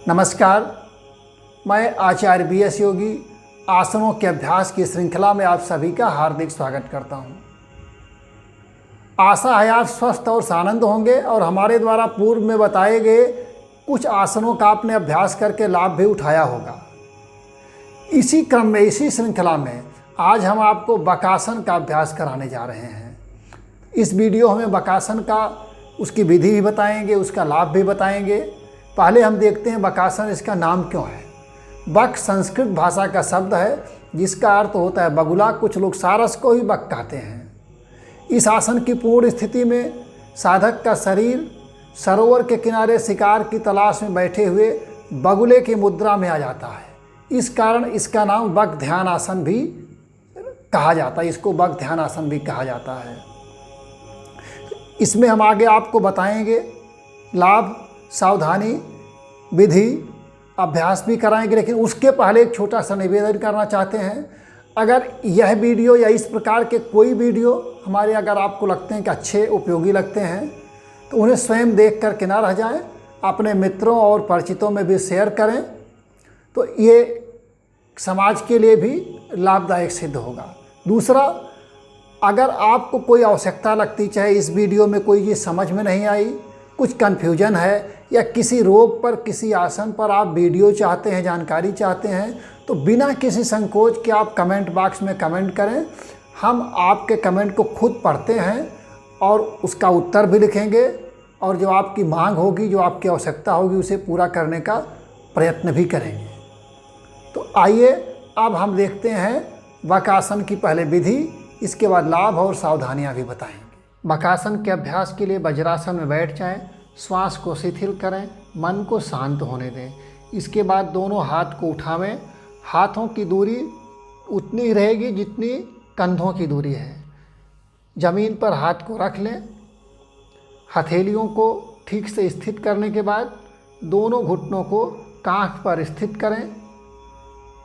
नमस्कार, मैं आचार्य BS योगी आसनों के अभ्यास की श्रृंखला में आप सभी का हार्दिक स्वागत करता हूं। आशा है आप स्वस्थ और सानंद होंगे और हमारे द्वारा पूर्व में बताए गए कुछ आसनों का आपने अभ्यास करके लाभ भी उठाया होगा। इसी क्रम में, इसी श्रृंखला में आज हम आपको बकासन का अभ्यास कराने जा रहे हैं। इस वीडियो में बकासन का उसकी विधि भी बताएंगे, उसका लाभ भी बताएंगे। पहले हम देखते हैं बकासन, इसका नाम क्यों है। बक संस्कृत भाषा का शब्द है जिसका अर्थ होता है बगुला। कुछ लोग सारस को ही बक कहते हैं। इस आसन की पूर्ण स्थिति में साधक का शरीर सरोवर के किनारे शिकार की तलाश में बैठे हुए बगुले की मुद्रा में आ जाता है। इस कारण इसका नाम बक ध्यान आसन भी कहा जाता है। इसको बक ध्यान आसन भी कहा जाता है। इसमें हम आगे आपको बताएंगे लाभ, सावधानी, विधि, अभ्यास भी कराएंगे। लेकिन उसके पहले एक छोटा सा निवेदन करना चाहते हैं। अगर यह वीडियो या इस प्रकार के कोई वीडियो हमारे अगर आपको लगते हैं कि अच्छे, उपयोगी लगते हैं तो उन्हें स्वयं देख कर के ना रह जाएं, अपने मित्रों और परिचितों में भी शेयर करें तो ये समाज के लिए भी लाभदायक सिद्ध होगा। दूसरा, अगर आपको कोई आवश्यकता लगती, चाहे इस वीडियो में कोई चीज़ समझ में नहीं आई, कुछ कन्फ्यूजन है या किसी रोग पर, किसी आसन पर आप वीडियो चाहते हैं, जानकारी चाहते हैं, तो बिना किसी संकोच के आप कमेंट बॉक्स में कमेंट करें। हम आपके कमेंट को खुद पढ़ते हैं और उसका उत्तर भी लिखेंगे और जो आपकी मांग होगी, जो आपकी आवश्यकता होगी, उसे पूरा करने का प्रयत्न भी करेंगे। तो आइए अब हम देखते हैं बकासन की पहले विधि, इसके बाद लाभ और सावधानियाँ भी बताएंगे। बकासन के अभ्यास के लिए वज्रासन में बैठ जाएं, श्वास को शिथिल करें, मन को शांत होने दें। इसके बाद दोनों हाथ को उठावें। हाथों की दूरी उतनी ही रहेगी जितनी कंधों की दूरी है। ज़मीन पर हाथ को रख लें। हथेलियों को ठीक से स्थित करने के बाद दोनों घुटनों को कांख पर स्थित करें।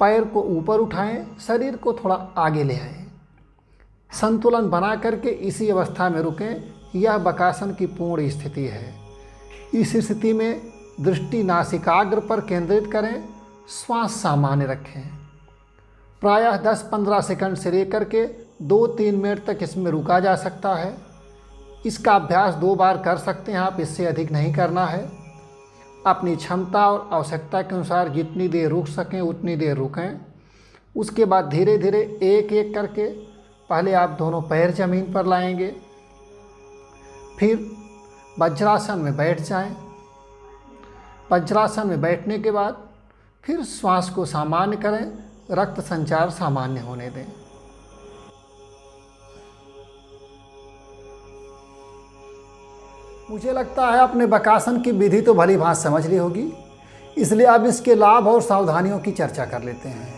पैर को ऊपर उठाएं, शरीर को थोड़ा आगे ले आएं। संतुलन बना करके इसी अवस्था में रुकें। यह बकासन की पूर्ण स्थिति है। इस स्थिति में दृष्टि नासिकाग्र पर केंद्रित करें। श्वास सामान्य रखें। प्रायः 10-15 सेकंड से लेकर के 2-3 मिनट तक इसमें रुका जा सकता है। इसका अभ्यास 2 बार कर सकते हैं आप, इससे अधिक नहीं करना है। अपनी क्षमता और आवश्यकता के अनुसार जितनी देर रुक सकें उतनी देर रुकें। उसके बाद धीरे धीरे एक एक करके पहले आप दोनों पैर जमीन पर लाएंगे, फिर वज्रासन में बैठ जाएं। वज्रासन में बैठने के बाद फिर श्वास को सामान्य करें, रक्त संचार सामान्य होने दें। मुझे लगता है आपने बकासन की विधि तो भली भांति समझ ली होगी, इसलिए अब इसके लाभ और सावधानियों की चर्चा कर लेते हैं।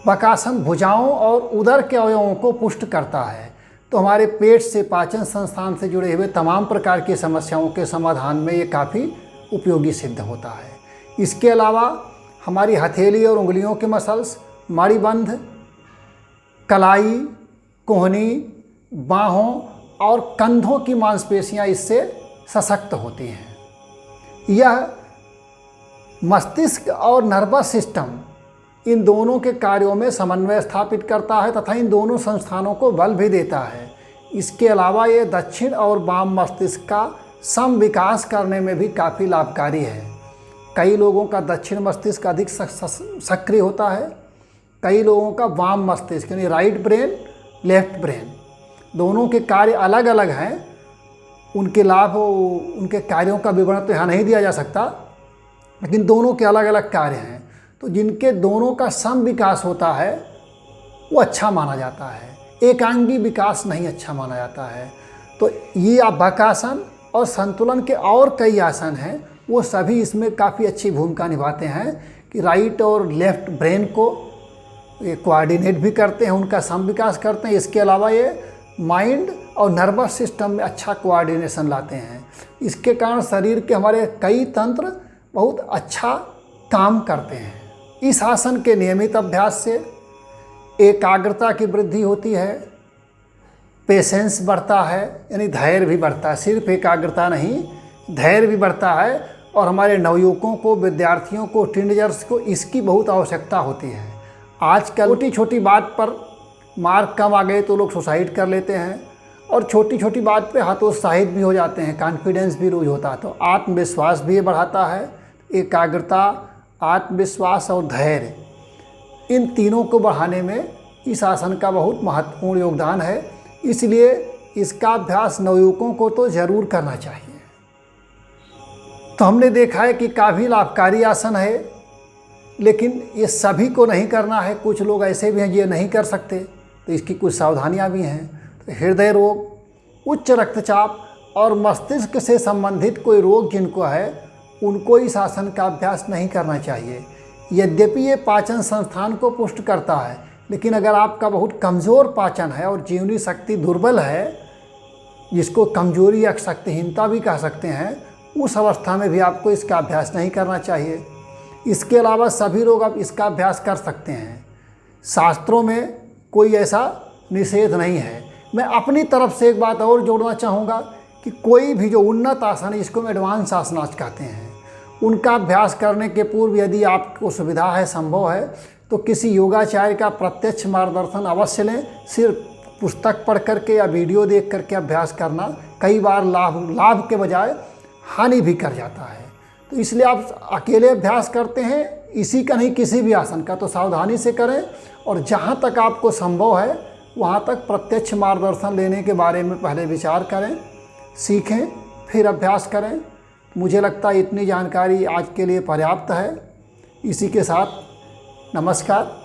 बकासन भुजाओं और उदर के अवयवों को पुष्ट करता है, तो हमारे पेट से, पाचन संस्थान से जुड़े हुए तमाम प्रकार की समस्याओं के समाधान में ये काफ़ी उपयोगी सिद्ध होता है। इसके अलावा हमारी हथेली और उंगलियों के मसल्स, मणिबंध, कलाई, कोहनी, बाहों और कंधों की मांसपेशियां इससे सशक्त होती हैं। यह मस्तिष्क और नर्वस सिस्टम, इन दोनों के कार्यों में समन्वय स्थापित करता है तथा इन दोनों संस्थानों को बल भी देता है। इसके अलावा ये दक्षिण और वाम मस्तिष्क का सम विकास करने में भी काफ़ी लाभकारी है। कई लोगों का दक्षिण मस्तिष्क अधिक सक्रिय होता है, कई लोगों का वाम मस्तिष्क यानी राइट ब्रेन, लेफ्ट ब्रेन, दोनों के कार्य अलग अलग हैं। उनके लाभ, उनके कार्यों का विवरण तो यहाँ नहीं दिया जा सकता, लेकिन दोनों के अलग अलग कार्य हैं। तो जिनके दोनों का सम विकास होता है वो अच्छा माना जाता है, एकांगी विकास नहीं अच्छा माना जाता है। तो ये बकासन और संतुलन के और कई आसन हैं, वो सभी इसमें काफ़ी अच्छी भूमिका निभाते हैं कि राइट और लेफ्ट ब्रेन को ये कोऑर्डिनेट भी करते हैं, उनका सम विकास करते हैं। इसके अलावा ये माइंड और नर्वस सिस्टम में अच्छा कोऑर्डिनेशन लाते हैं। इसके कारण शरीर के हमारे कई तंत्र बहुत अच्छा काम करते हैं। इस आसन के नियमित अभ्यास से एकाग्रता की वृद्धि होती है, पेशेंस बढ़ता है, यानी धैर्य भी बढ़ता है। सिर्फ एकाग्रता नहीं, धैर्य भी बढ़ता है और हमारे नवयुवकों को, विद्यार्थियों को, टीनेजर्स को इसकी बहुत आवश्यकता होती है। आजकल छोटी छोटी बात पर मार्क कम आ गए तो लोग सुसाइड कर लेते हैं और छोटी छोटी बात पे हतोत्साहित भी हो जाते हैं, कॉन्फिडेंस भी लूज होता है। तो आत्मविश्वास भी ये बढ़ाता है। एकाग्रता, आत्मविश्वास और धैर्य, इन तीनों को बढ़ाने में इस आसन का बहुत महत्वपूर्ण योगदान है। इसलिए इसका अभ्यास नवयुवकों को तो ज़रूर करना चाहिए। तो हमने देखा है कि काफ़ी लाभकारी आसन है, लेकिन ये सभी को नहीं करना है। कुछ लोग ऐसे भी हैं ये नहीं कर सकते, तो इसकी कुछ सावधानियां भी हैं। तो हृदय रोग, उच्च रक्तचाप और मस्तिष्क से संबंधित कोई रोग जिनको है, उनको इस आसन का अभ्यास नहीं करना चाहिए। यद्यपि ये पाचन संस्थान को पुष्ट करता है, लेकिन अगर आपका बहुत कमज़ोर पाचन है और जीवनी शक्ति दुर्बल है, जिसको कमजोरी या शक्तिहीनता भी कह सकते हैं, उस अवस्था में भी आपको इसका अभ्यास नहीं करना चाहिए। इसके अलावा सभी लोग अब इसका अभ्यास कर सकते हैं। शास्त्रों में कोई ऐसा निषेध नहीं है। मैं अपनी तरफ से एक बात और जोड़ना चाहूँगा कि कोई भी जो उन्नत आसन है, जिसको हम एडवांस आसन आज कहते हैं, उनका अभ्यास करने के पूर्व यदि आपको सुविधा है, संभव है, तो किसी योगाचार्य का प्रत्यक्ष मार्गदर्शन अवश्य लें। सिर्फ पुस्तक पढ़ करके या वीडियो देख करके अभ्यास करना कई बार लाभ के बजाय हानि भी कर जाता है। तो इसलिए आप अकेले अभ्यास करते हैं, इसी का नहीं किसी भी आसन का, तो सावधानी से करें और जहाँ तक आपको संभव है वहाँ तक प्रत्यक्ष मार्गदर्शन लेने के बारे में पहले विचार करें, सीखें, फिर अभ्यास करें। मुझे लगता है इतनी जानकारी आज के लिए पर्याप्त है। इसी के साथ नमस्कार।